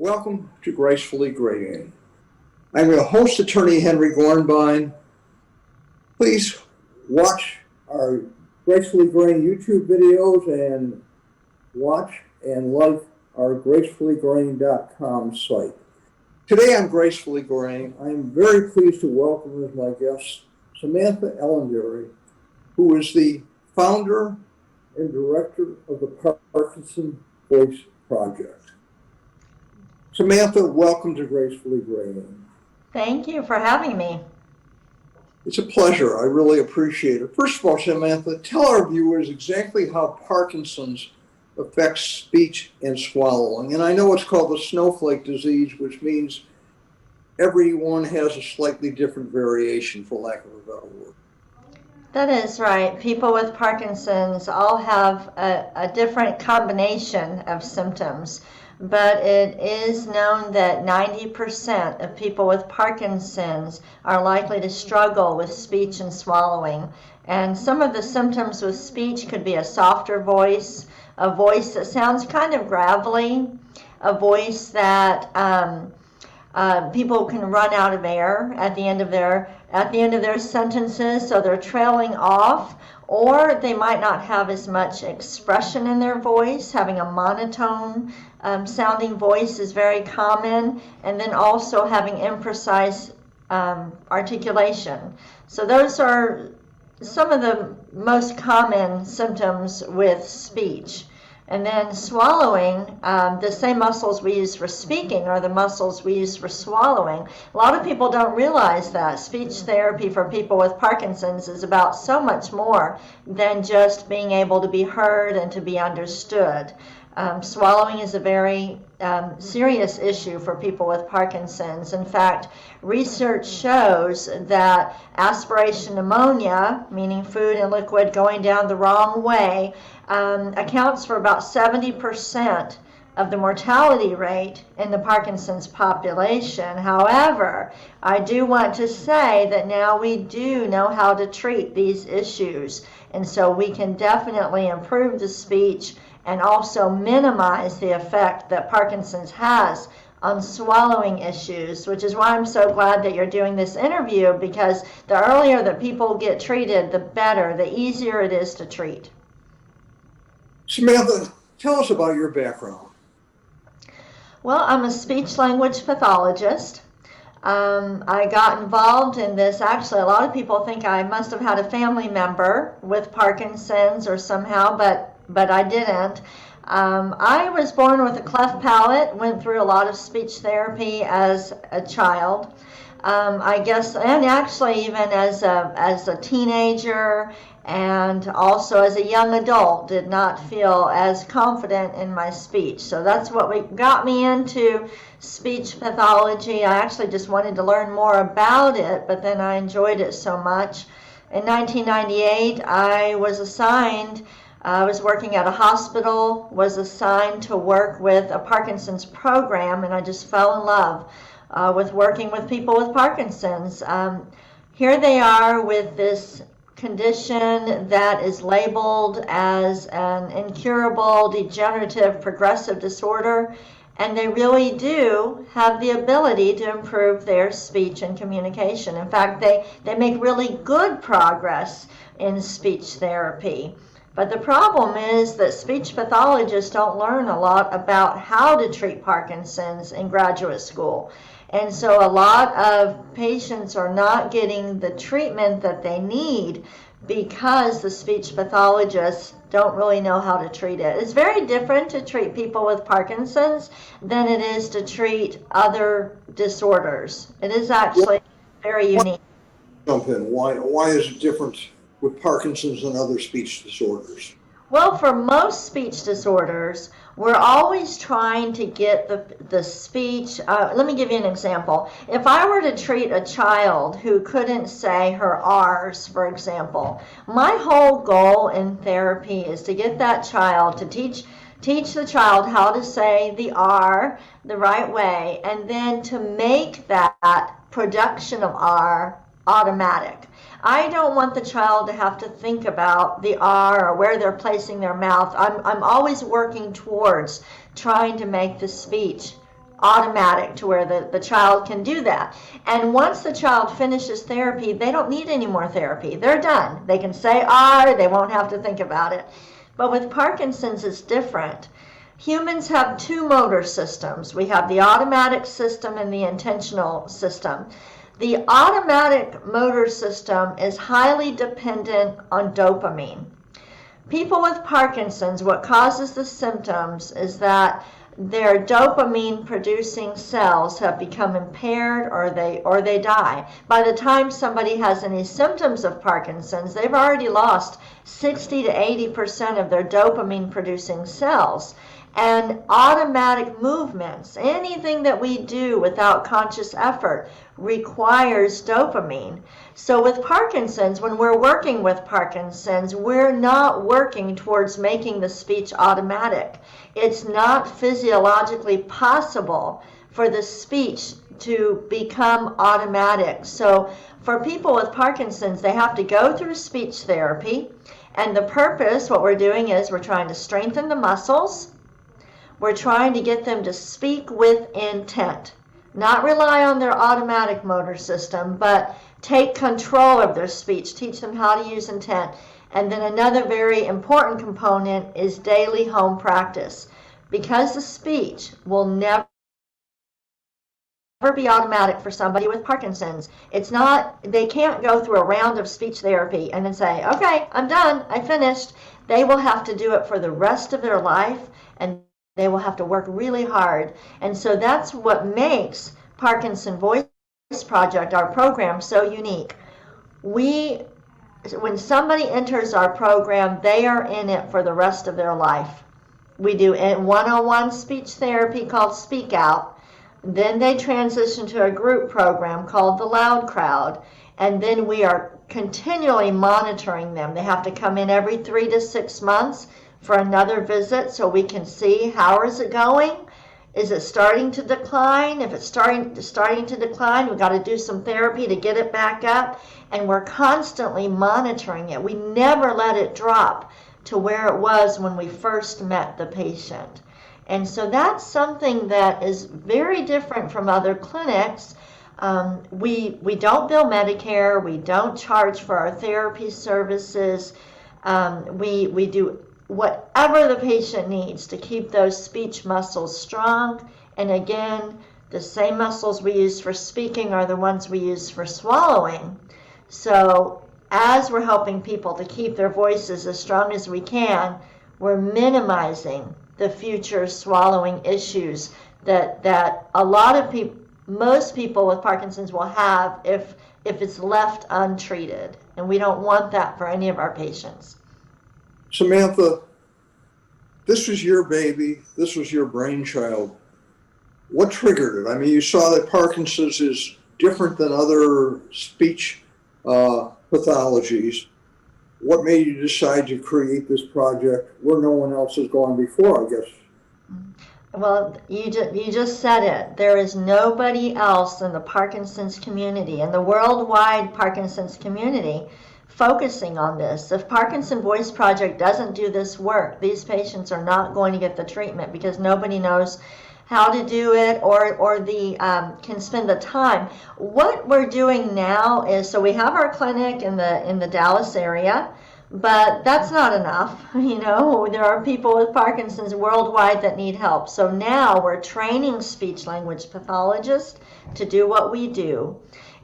Welcome to Gracefully Graying. I'm your host, Attorney Henry Gornbein. Please watch our Gracefully Graying YouTube videos and watch and like our gracefullygraying.com site. Today on Gracefully Graying, I am very pleased to welcome as my guest Samantha Elandary, who is the founder and director of the Parkinson Voice Project. Samantha, welcome to Gracefully Graying. Thank you for having me. It's a pleasure. I really appreciate it. First of all, Samantha, tell our viewers exactly how Parkinson's affects speech and swallowing. And I know it's called the snowflake disease, which means everyone has a slightly different variation, for lack of a better word. That is right. People with Parkinson's all have a different combination of symptoms, but it is known that 90% of people with Parkinson's are likely to struggle with speech and swallowing. And some of the symptoms with speech could be a softer voice, a voice that sounds kind of gravelly, a voice that people can run out of air at the end of their sentences, so they're trailing off, or they might not have as much expression in their voice. Having a monotone sounding voice is very common, and then also having imprecise articulation. So those are some of the most common symptoms with speech. And then swallowing, the same muscles we use for speaking are the muscles we use for swallowing. A lot of people don't realize that speech therapy for people with Parkinson's is about so much more than just being able to be heard and to be understood. Swallowing is a very serious issue for people with Parkinson's. In fact, research shows that aspiration pneumonia, meaning food and liquid going down the wrong way, accounts for about 70% of the mortality rate in the Parkinson's population. However, I do want to say that now we do know how to treat these issues, and so we can definitely improve the speech and also minimize the effect that Parkinson's has on swallowing issues, which is why I'm so glad that you're doing this interview, because the earlier that people get treated, the better, the easier it is to treat. Samantha, tell us about your background. Well, I'm a speech-language pathologist. I got involved in this. Actually, a lot of people think I must have had a family member with Parkinson's or somehow, but I didn't. I was born with a cleft palate, went through a lot of speech therapy as a child. I guess, and actually even as a teenager and also as a young adult, did not feel as confident in my speech. So that's what got me into speech pathology. I actually just wanted to learn more about it, but then I enjoyed it so much. In 1998, I was working at a hospital, was assigned to work with a Parkinson's program, and I just fell in love with working with people with Parkinson's. Here they are with this condition that is labeled as an incurable, degenerative, progressive disorder, and they really do have the ability to improve their speech and communication. In fact, they make really good progress in speech therapy. But the problem is that speech pathologists don't learn a lot about how to treat Parkinson's in graduate school. And so a lot of patients are not getting the treatment that they need because the speech pathologists don't really know how to treat it. It's very different to treat people with Parkinson's than it is to treat other disorders. It is actually very unique. Jump in. Why is it different with Parkinson's and other speech disorders? Well, for most speech disorders, we're always trying to get the speech. Let me give you an example. If I were to treat a child who couldn't say her R's, for example, my whole goal in therapy is to get that child to teach the child how to say the R the right way, and then to make that production of R automatic. I don't want the child to have to think about the R or where they're placing their mouth. I'm always working towards trying to make the speech automatic to where the child can do that. And once the child finishes therapy, they don't need any more therapy. They're done. They can say R, they won't have to think about it. But with Parkinson's, it's different. Humans have two motor systems. We have the automatic system and the intentional system. The automatic motor system is highly dependent on dopamine. People with Parkinson's, what causes the symptoms is that their dopamine producing cells have become impaired, or they die. By the time somebody has any symptoms of Parkinson's, they've already lost 60 to 80% of their dopamine producing cells. And automatic movements, anything that we do without conscious effort, requires dopamine. So with Parkinson's, when we're working with Parkinson's, we're not working towards making the speech automatic. It's not physiologically possible for the speech to become automatic. So for people with Parkinson's, they have to go through speech therapy. And the purpose, what we're doing is we're trying to strengthen the muscles. We're trying to get them to speak with intent, not rely on their automatic motor system, but take control of their speech, teach them how to use intent. And then another very important component is daily home practice, because the speech will never be automatic for somebody with Parkinson's. It's not, they can't go through a round of speech therapy and then say, okay, I'm done, I finished. They will have to do it for the rest of their life, and they will have to work really hard. And so that's what makes Parkinson Voice Project, our program, so unique. When somebody enters our program, they are in it for the rest of their life. We do a one-on-one speech therapy called Speak Out. Then they transition to a group program called the Loud Crowd. And then we are continually monitoring them. They have to come in every 3 to 6 months for another visit so we can see how is it going. Is it starting to decline? If it's starting to decline, we've got to do some therapy to get it back up. And we're constantly monitoring it. We never let it drop to where it was when we first met the patient. And so that's something that is very different from other clinics. We don't bill Medicare. We don't charge for our therapy services. We do whatever the patient needs to keep those speech muscles strong. And again, the same muscles we use for speaking are the ones we use for swallowing. So as we're helping people to keep their voices as strong as we can, we're minimizing the future swallowing issues that a lot of people, most people with Parkinson's will have if it's left untreated. And we don't want that for any of our patients. Samantha, this was your baby. This was your brainchild. What triggered it? I mean, you saw that Parkinson's is different than other speech pathologies. What made you decide to create this project where no one else has gone before, I guess? Well, you just said it. There is nobody else in the Parkinson's community, in the worldwide Parkinson's community, focusing on this. If Parkinson Voice Project doesn't do this work, these patients are not going to get the treatment because nobody knows how to do it or can spend the time. What we're doing now is, so we have our clinic in the Dallas area, but that's not enough. You know, there are people with Parkinson's worldwide that need help. So now we're training speech language pathologists to do what we do.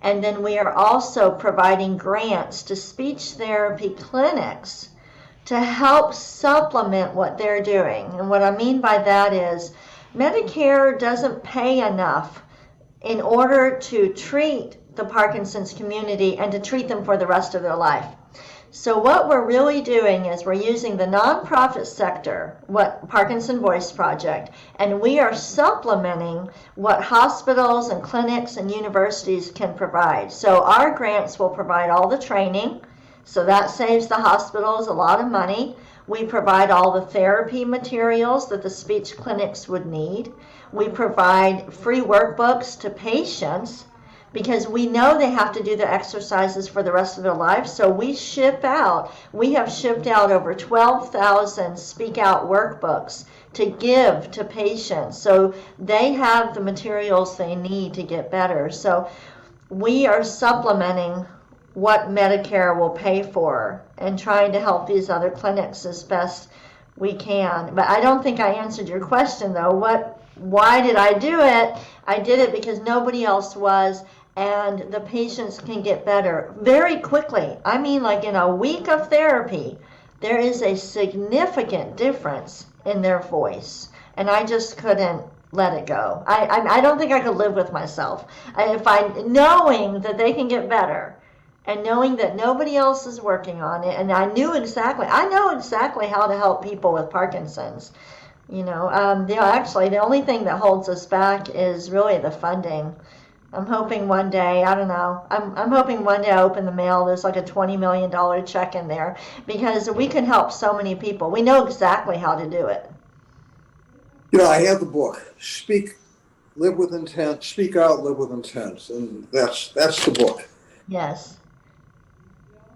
And then we are also providing grants to speech therapy clinics to help supplement what they're doing. And what I mean by that is Medicare doesn't pay enough in order to treat the Parkinson's community and to treat them for the rest of their life. So what we're really doing is we're using the nonprofit sector, what Parkinson Voice Project, and we are supplementing what hospitals and clinics and universities can provide. So our grants will provide all the training, so that saves the hospitals a lot of money. We provide all the therapy materials that the speech clinics would need. We provide free workbooks to patients because we know they have to do the exercises for the rest of their life. So we have shipped out over 12,000 Speak Out workbooks to give to patients so they have the materials they need to get better. So we are supplementing what Medicare will pay for and trying to help these other clinics as best we can. But I don't think I answered your question though. Why did I do it? I did it because nobody else was, and the patients can get better very quickly. I mean, like in a week of therapy, there is a significant difference in their voice, and I just couldn't let it go. I don't think I could live with myself knowing that they can get better and knowing that nobody else is working on it. And I know exactly how to help people with Parkinson's. Actually, the only thing that holds us back is really the funding. I'm hoping one day, I don't know, I'm hoping one day I open the mail, there's like a $20 million check in there, because we can help so many people. We know exactly how to do it. I have the book, Live with Intent, Speak Out, Live with Intent, and that's the book. Yes.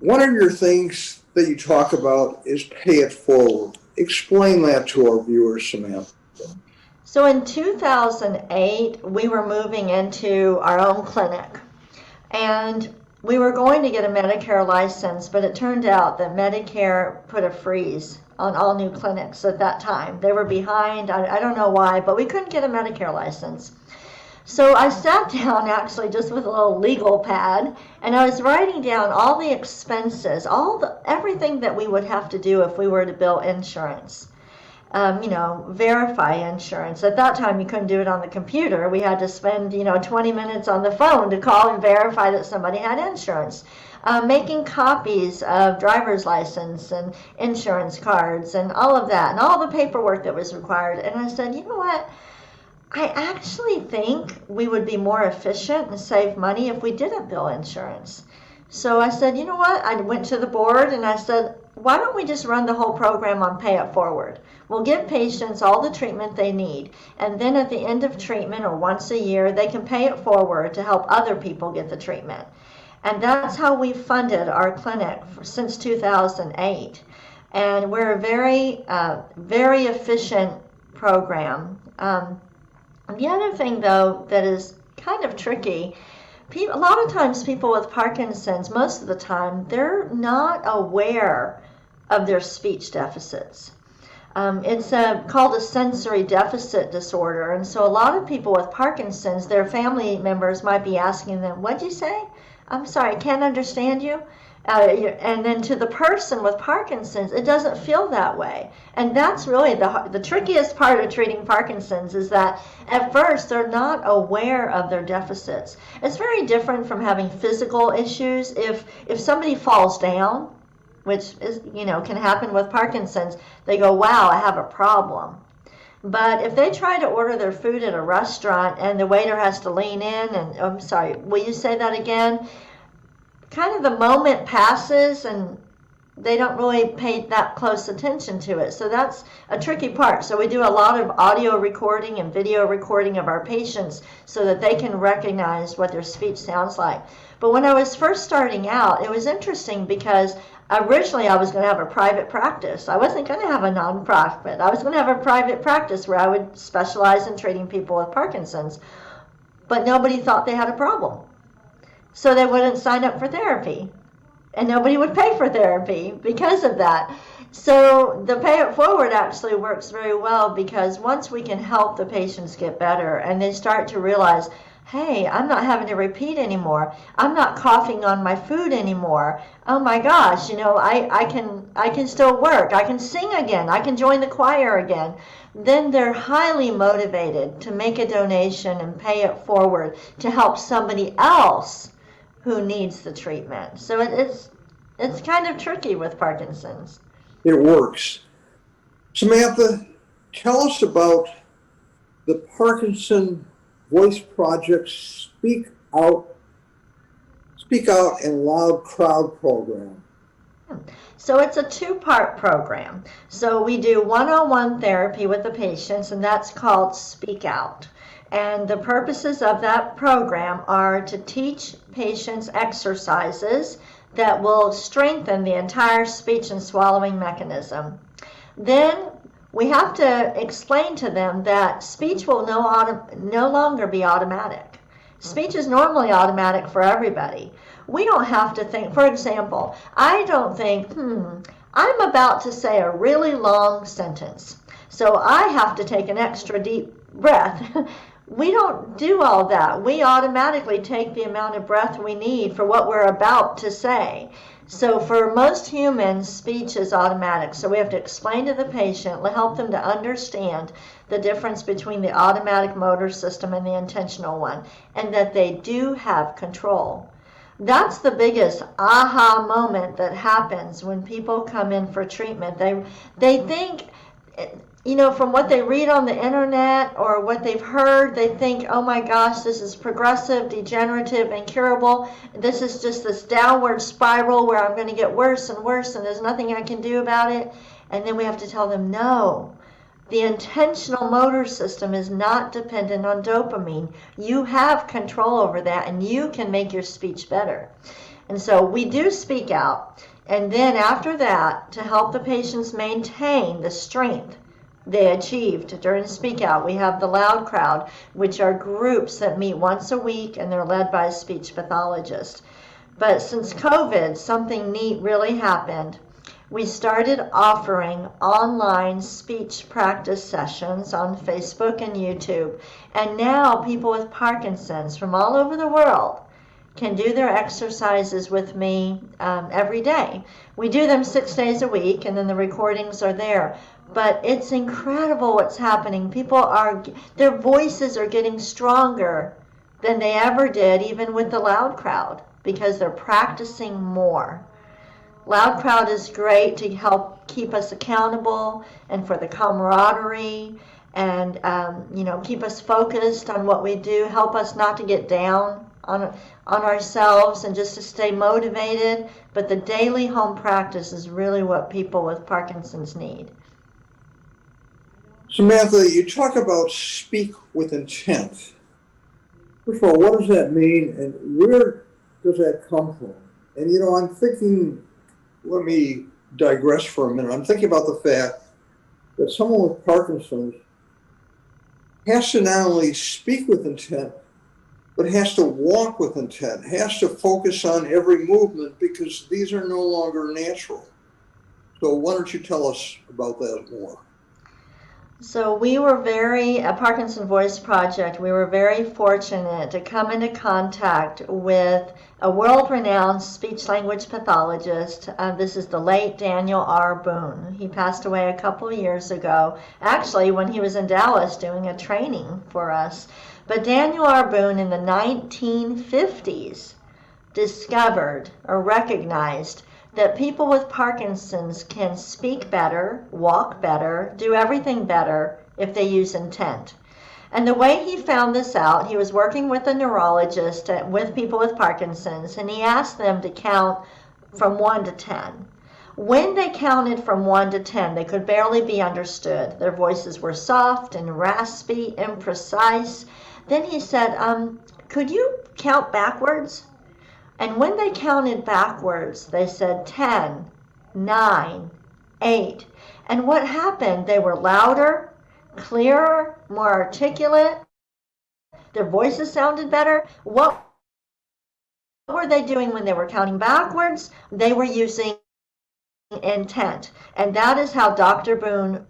One of your things that you talk about is pay it forward. Explain that to our viewers, Samantha. So in 2008, we were moving into our own clinic, and we were going to get a Medicare license, but it turned out that Medicare put a freeze on all new clinics at that time. They were behind, I don't know why, but we couldn't get a Medicare license. So I sat down actually just with a little legal pad, and I was writing down all the expenses, everything that we would have to do if we were to bill insurance. Verify insurance. At that time, you couldn't do it on the computer. We had to spend, 20 minutes on the phone to call and verify that somebody had insurance. Making copies of driver's license and insurance cards and all of that, and all the paperwork that was required. And I said, you know what? I actually think we would be more efficient and save money if we didn't bill insurance. So I said, you know what? I went to the board and I said, why don't we just run the whole program on Pay It Forward? We'll give patients all the treatment they need, and then at the end of treatment or once a year, they can pay it forward to help other people get the treatment. And that's how we funded our clinic since 2008. And we're a very efficient program. The other thing, though, that is kind of tricky, a lot of times people with Parkinson's, most of the time, they're not aware of their speech deficits. It's called a sensory deficit disorder, and so a lot of people with Parkinson's, their family members might be asking them, what'd you say? I'm sorry, I can't understand you. And then to the person with Parkinson's, it doesn't feel that way. And that's really the trickiest part of treating Parkinson's, is that at first they're not aware of their deficits. It's very different from having physical issues. If somebody falls down, which is, can happen with Parkinson's, they go, wow, I have a problem. But if they try to order their food at a restaurant and the waiter has to lean in and, I'm sorry, will you say that again? Kind of the moment passes and they don't really pay that close attention to it. So that's a tricky part. So we do a lot of audio recording and video recording of our patients so that they can recognize what their speech sounds like. But when I was first starting out, it was interesting because originally I was going to have a private practice. I wasn't going to have a nonprofit. I was going to have a private practice where I would specialize in treating people with Parkinson's. But nobody thought they had a problem. So they wouldn't sign up for therapy. And nobody would pay for therapy because of that. So the Pay It Forward actually works very well, because once we can help the patients get better and they start to realize, hey, I'm not having to repeat anymore. I'm not coughing on my food anymore. Oh my gosh, I can still work. I can sing again. I can join the choir again. Then they're highly motivated to make a donation and pay it forward to help somebody else who needs the treatment. So it's kind of tricky with Parkinson's. It works. Samantha, tell us about the Parkinson Voice Project Speak Out in Loud Crowd program. So it's a two-part program. So we do one-on-one therapy with the patients, and that's called Speak Out. And the purposes of that program are to teach patients exercises that will strengthen the entire speech and swallowing mechanism. Then We have to explain to them that speech will no longer be automatic. Speech is normally automatic for everybody. We don't have to think, for example, I don't think, I'm about to say a really long sentence, so I have to take an extra deep breath. We don't do all that. We automatically take the amount of breath we need for what we're about to say. So for most humans, speech is automatic. So we have to explain to the patient, help them to understand the difference between the automatic motor system and the intentional one, and that they do have control. That's the biggest aha moment that happens when people come in for treatment. They think, from what they read on the internet or what they've heard, they think, oh my gosh, this is progressive, degenerative, incurable. This is just this downward spiral where I'm going to get worse and worse and there's nothing I can do about it. And then we have to tell them, no, the intentional motor system is not dependent on dopamine. You have control over that and you can make your speech better. And so we do speak out. And then after that, to help the patients maintain the strength they achieved during Speak Out, we have the Loud Crowd, which are groups that meet once a week and they're led by a speech pathologist. But since COVID, something neat really happened. We started offering online speech practice sessions on Facebook and YouTube. And now people with Parkinson's from all over the world can do their exercises with me every day. We do them 6 days a week and then the recordings are there. But it's incredible what's happening. Their voices are getting stronger than they ever did, even with the Loud Crowd, because they're practicing more. Loud Crowd is great to help keep us accountable and for the camaraderie and keep us focused on what we do, help us not to get down on ourselves and just to stay motivated. But the daily home practice is really what people with Parkinson's need. Samantha, you talk about speak with intent. First of all, what does that mean and where does that come from? And I'm thinking, let me digress for a minute. I'm thinking about the fact that someone with Parkinson's has to not only speak with intent, but has to walk with intent, has to focus on every movement because these are no longer natural. So why don't you tell us about that more? So we were at Parkinson Voice Project, we were very fortunate to come into contact with a world-renowned speech-language pathologist. This is the late Daniel R. Boone. He passed away a couple of years ago, actually when he was in Dallas doing a training for us. But Daniel R. Boone in the 1950s discovered or recognized that people with Parkinson's can speak better, walk better, do everything better if they use intent. And the way he found this out, he was working with a neurologist with people with Parkinson's, and he asked them to count from 1 to 10. When they counted from 1 to 10, they could barely be understood. Their voices were soft and raspy, imprecise. Then he said, could you count backwards? And when they counted backwards, they said 10, 9, 8. And what happened? They were louder, clearer, more articulate. Their voices sounded better. What were they doing when they were counting backwards? They were using intent. And that is how Dr. Boone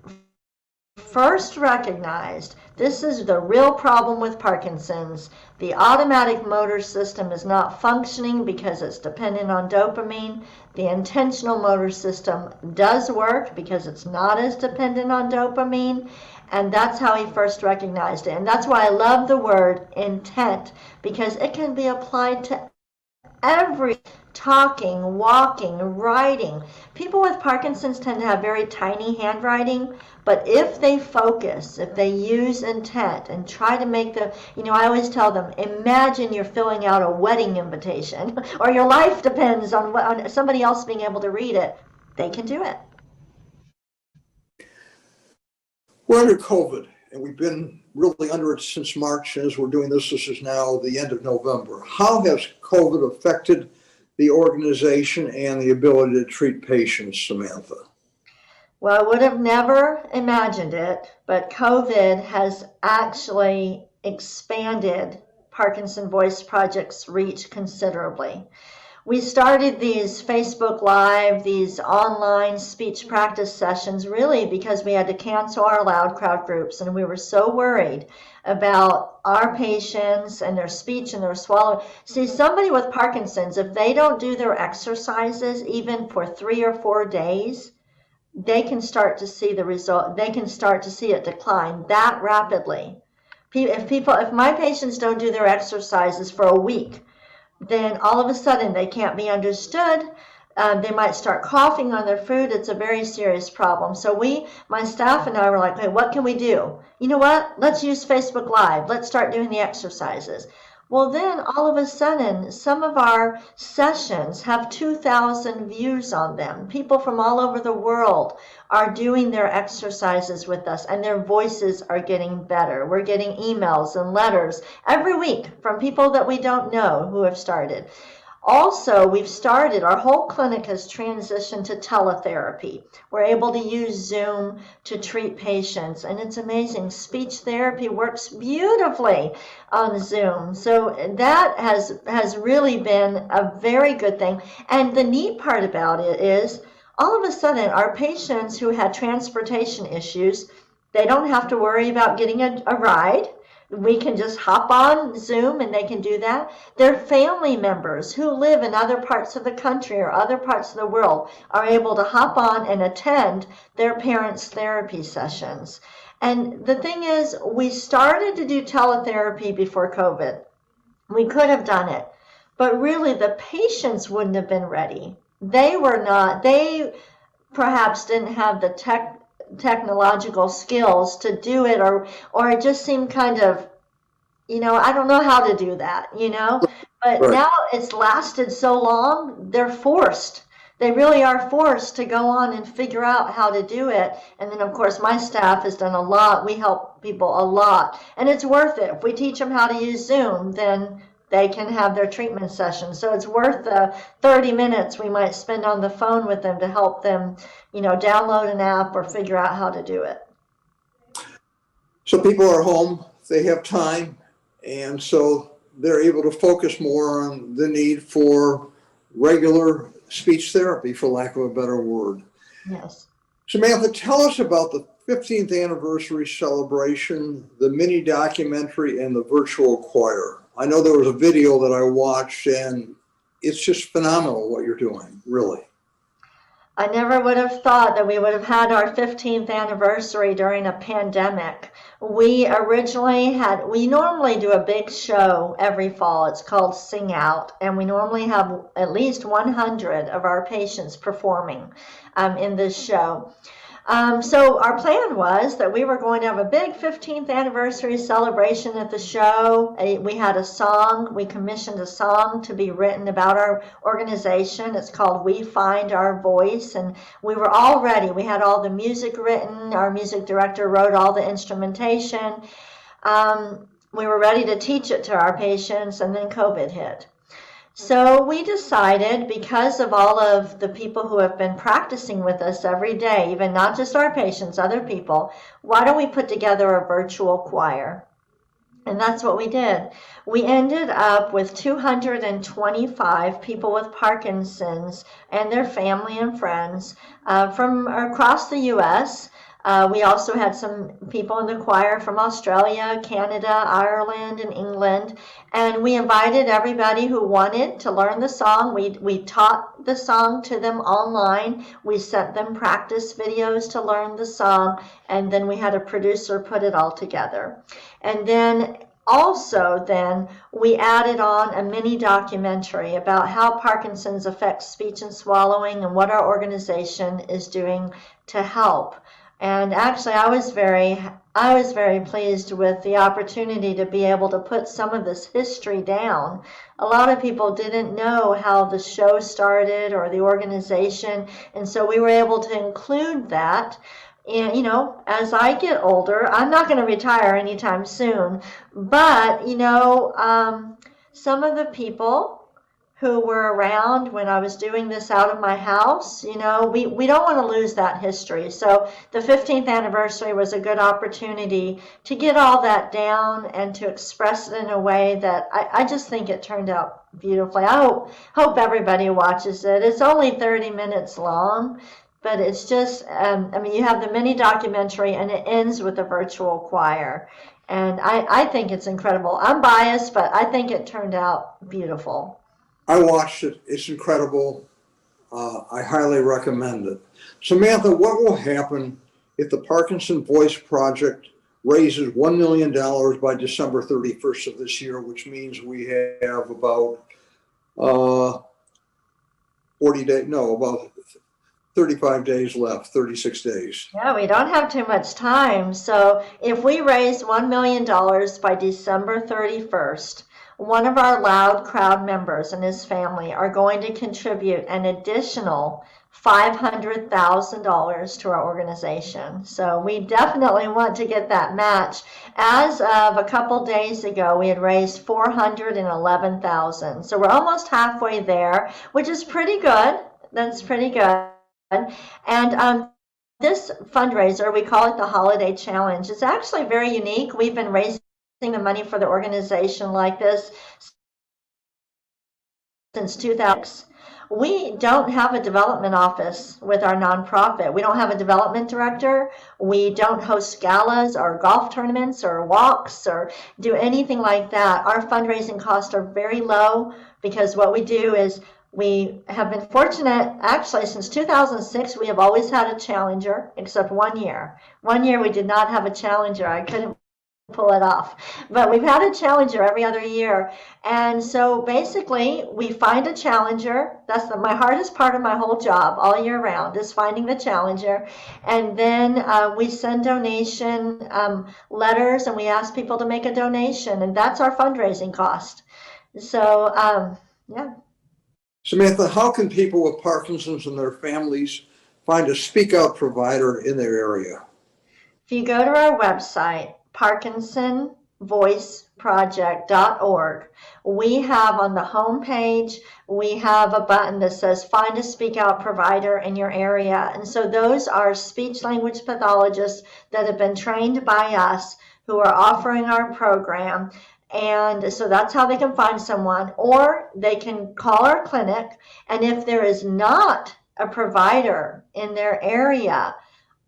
first recognized this is the real problem with Parkinson's. The automatic motor system is not functioning because it's dependent on dopamine. The intentional motor system does work because it's not as dependent on dopamine. And that's how he first recognized it. And that's why I love the word intent, because it can be applied to every talking, walking, writing. People with Parkinson's tend to have very tiny handwriting, but if they focus, if they use intent and try to make I always tell them, imagine you're filling out a wedding invitation or your life depends on somebody else being able to read it. They can do it. We're under COVID, and we've been really under it since March. As we're doing this is now the end of November. How has COVID affected the organization and the ability to treat patients, Samantha? Well, I would have never imagined it, but COVID has actually expanded Parkinson Voice Project's reach considerably. We started these Facebook Live, these online speech practice sessions, really because we had to cancel our loud crowd groups, and we were so worried about our patients and their speech and their swallow. See, somebody with Parkinson's, if they don't do their exercises even for 3 or 4 days, they can start to see the result. They can start to see it decline that rapidly. If my patients don't do their exercises for a week, then all of a sudden they can't be understood. They might start coughing on their food. It's a very serious problem. So my staff and I were like, hey, what can we do? You know what? Let's use Facebook Live. Let's start doing the exercises. Well, then all of a sudden, some of our sessions have 2,000 views on them. People from all over the world are doing their exercises with us, and their voices are getting better. We're getting emails and letters every week from people that we don't know who have started. Also, our whole clinic has transitioned to teletherapy. We're able to use Zoom to treat patients, and it's amazing. Speech therapy works beautifully on Zoom. So that has really been a very good thing. And the neat part about it is, all of a sudden, our patients who had transportation issues, they don't have to worry about getting a ride. We can just hop on Zoom and they can do that. Their family members who live in other parts of the country or other parts of the world are able to hop on and attend their parents' therapy sessions. And the thing is, we started to do teletherapy before COVID. We could have done it, but really the patients wouldn't have been ready. They perhaps didn't have the technological skills to do it, or it just seemed kind of, I don't know how to do that, but Right. now it's lasted so long, they really are forced to go on and figure out how to do it. And then of course my staff has done a lot. We help people a lot, and it's worth it. If we teach them how to use Zoom, then they can have their treatment session. So it's worth the 30 minutes we might spend on the phone with them to help them, download an app or figure out how to do it. So people are home, they have time, and so they're able to focus more on the need for regular speech therapy, for lack of a better word. Yes. Samantha, tell us about the 15th anniversary celebration, the mini documentary, and the virtual choir. I know there was a video that I watched, and it's just phenomenal what you're doing, really. I never would have thought that we would have had our 15th anniversary during a pandemic. We normally do a big show every fall. It's called Sing Out, and we normally have at least 100 of our patients performing in this show. So our plan was that we were going to have a big 15th anniversary celebration at the show. We had a song. We commissioned a song to be written about our organization. It's called We Find Our Voice, and we were all ready. We had all the music written. Our music director wrote all the instrumentation. We were ready to teach it to our patients, and then COVID hit. So we decided, because of all of the people who have been practicing with us every day, even not just our patients, other people, why don't we put together a virtual choir? And that's what we did. We ended up with 225 people with Parkinson's and their family and friends from across the U.S. We also had some people in the choir from Australia, Canada, Ireland, and England. And we invited everybody who wanted to learn the song. We taught the song to them online. We sent them practice videos to learn the song. And then we had a producer put it all together. And then we added on a mini documentary about how Parkinson's affects speech and swallowing and what our organization is doing to help. And actually, I was very pleased with the opportunity to be able to put some of this history down. A lot of people didn't know how the show started or the organization, and so we were able to include that. And, as I get older, I'm not going to retire anytime soon, but, some of the people who were around when I was doing this out of my house. You know, we don't want to lose that history. So the 15th anniversary was a good opportunity to get all that down and to express it in a way that I just think it turned out beautifully. I hope everybody watches it. It's only 30 minutes long, but it's just, I mean, you have the mini documentary and it ends with a virtual choir. And I think it's incredible. I'm biased, but I think it turned out beautiful. I watched it. It's incredible. I highly recommend it. Samantha, what will happen if the Parkinson Voice Project raises $1 million by December 31st of this year, which means we have about 35 days left, 36 days. Yeah, we don't have too much time. So if we raise $1 million by December 31st, one of our Loud Crowd members and his family are going to contribute an additional $500,000 to our organization. So we definitely want to get that match. As of a couple days ago, we had raised $411,000. So we're almost halfway there, which is pretty good. That's pretty good. And this fundraiser, we call it the Holiday Challenge. It's actually very unique. We've been raising the money for the organization like this since 2000. We don't have a development office with our nonprofit. We don't have a development director. We don't host galas or golf tournaments or walks or do anything like that. Our fundraising costs are very low because what we do is we have been fortunate, actually, since 2006, we have always had a challenger, except 1 year. 1 year we did not have a challenger. I couldn't pull it off. But we've had a challenger every other year. And so basically, we find a challenger. That's my hardest part of my whole job all year round is finding the challenger. And then we send donation letters and we ask people to make a donation. And that's our fundraising cost. So, yeah. Samantha, how can people with Parkinson's and their families find a Speak Out provider in their area? If you go to our website, ParkinsonVoiceProject.org, we have on the home page, we have a button that says find a Speak Out provider in your area. And so those are speech language pathologists that have been trained by us who are offering our program. And so that's how they can find someone, or they can call our clinic. And if there is not a provider in their area,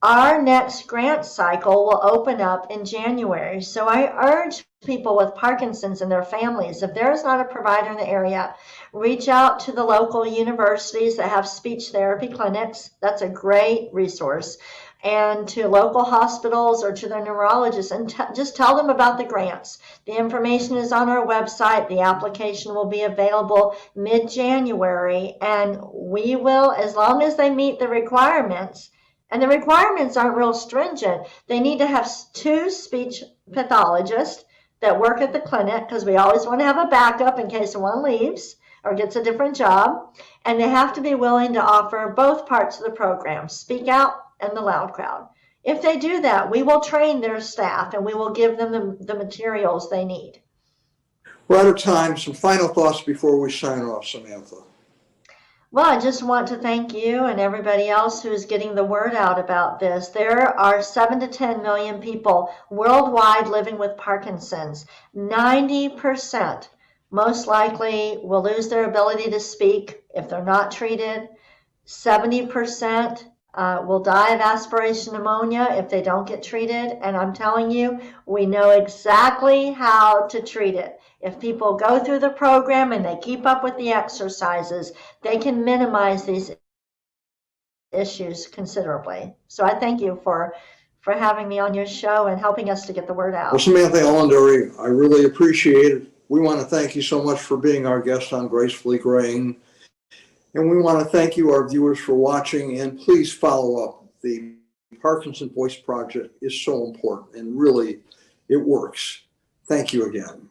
our next grant cycle will open up in January. So I urge people with Parkinson's and their families, if there is not a provider in the area, reach out to the local universities that have speech therapy clinics. That's a great resource. And to local hospitals or to their neurologists, and just tell them about the grants. The information is on our website. The application will be available mid-January, and we will, as long as they meet the requirements, and the requirements aren't real stringent. They need to have 2 speech pathologists that work at the clinic, because we always want to have a backup in case one leaves or gets a different job. And they have to be willing to offer both parts of the program, Speak Out and the Loud Crowd. If they do that, we will train their staff and we will give them the materials they need. We're out of time. Some final thoughts before we sign off, Samantha. Well, I just want to thank you and everybody else who is getting the word out about this. There are 7 to 10 million people worldwide living with Parkinson's. 90% most likely will lose their ability to speak if they're not treated. 70% will die of aspiration pneumonia if they don't get treated. And I'm telling you, we know exactly how to treat it. If people go through the program and they keep up with the exercises, they can minimize these issues considerably. So I thank you for having me on your show and helping us to get the word out. Well, Samantha Elandary, I really appreciate it. We want to thank you so much for being our guest on Gracefully Graying. And we want to thank you, our viewers, for watching. And please follow up. The Parkinson Voice Project is so important, and really, it works. Thank you again.